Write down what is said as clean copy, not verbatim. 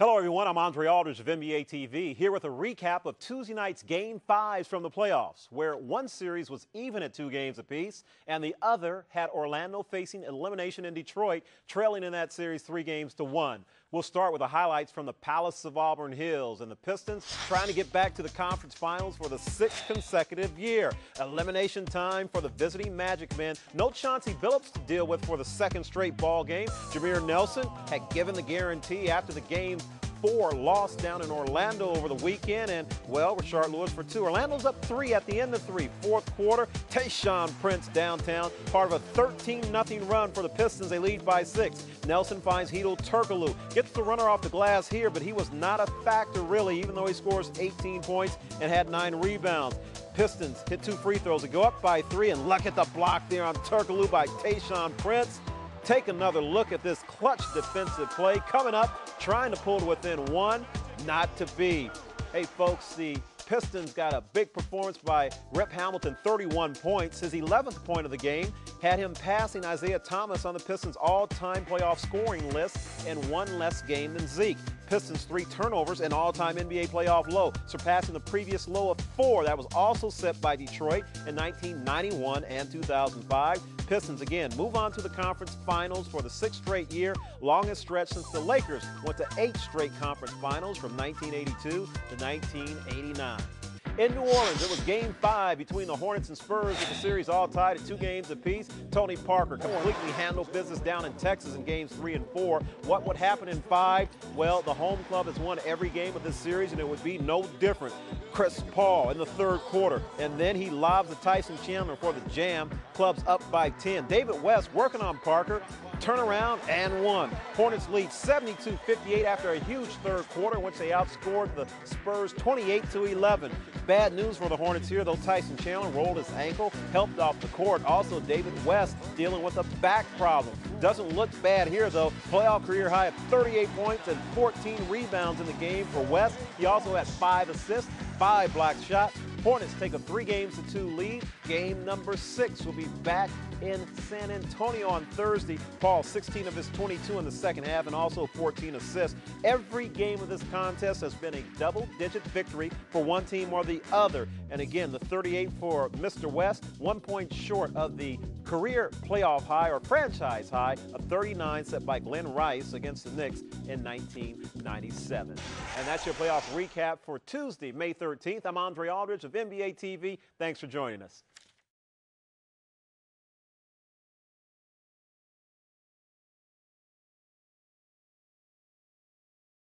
Hello, everyone. I'm Andre Aldridge of NBA TV, here with a recap of Tuesday night's Game 5s from the playoffs, where one series was even at 2 games apiece, and the other had Orlando facing elimination in Detroit, trailing in that series 3-1. We'll start with the highlights from the Palace of Auburn Hills, and the Pistons trying to get back to the conference finals for the 6th consecutive year. Elimination time for the visiting Magic men. No Chauncey Billups to deal with for the 2nd straight ball game. Jameer Nelson had given the guarantee after the Game 4 loss down in Orlando over the weekend, and, well, Rashard Lewis for 2. Orlando's up 3 at the end of 3. Fourth quarter, Tayshaun Prince downtown, part of a 13-0 run for the Pistons. They lead by 6. Nelson finds Hedo Turkoglu, gets the runner off the glass here, but he was not a factor really, even though he scores 18 points and had 9 rebounds. Pistons hit 2 free throws to go up by 3, and look at the block there on Turkoglu by Tayshaun Prince. Take another look at this clutch defensive play coming up, trying to pull to within 1, not to be. Hey, folks, the Pistons got a big performance by Rip Hamilton, 31 points. His 11th point of the game had him passing Isaiah Thomas on the Pistons' all-time playoff scoring list in 1 less game than Zeke. Pistons 3 turnovers, an all-time NBA playoff low, surpassing the previous low of 4 that was also set by Detroit in 1991 and 2005. Pistons, again, move on to the conference finals for the 6th straight year, longest stretch since the Lakers went to 8 straight conference finals from 1982 to 1989. In New Orleans, it was Game 5 between the Hornets and Spurs, with the series all tied at 2 games apiece. Tony Parker completely handled business down in Texas in Games 3 and 4. What would happen in 5? Well, the home club has won every game of this series, and it would be no different. Chris Paul in the 3rd quarter, and then he lobs to Tyson Chandler for the jam. Club's up by 10. David West working on Parker. Turnaround and 1. Hornets lead 72-58 after a huge 3rd quarter in which they outscored the Spurs 28-11. Bad news for the Hornets here, though. Tyson Chandler rolled his ankle, helped off the court. Also, David West dealing with a back problem. Doesn't look bad here, though. Playoff career high of 38 points and 14 rebounds in the game for West. He also had 5 assists, 5 block shots. Hornets take a 3-2 lead. Game number 6 will be back in San Antonio on Thursday. Paul, 16 of his 22 in the 2nd half and also 14 assists. Every game of this contest has been a double-digit victory for one team or the other. And again, the 38 for Mr. West, 1 point short of the career playoff high or franchise high of 39 set by Glenn Rice against the Knicks in 1997. And that's your playoff recap for Tuesday, May 13th. I'm Andre Aldridge of NBA TV. Thanks for joining us.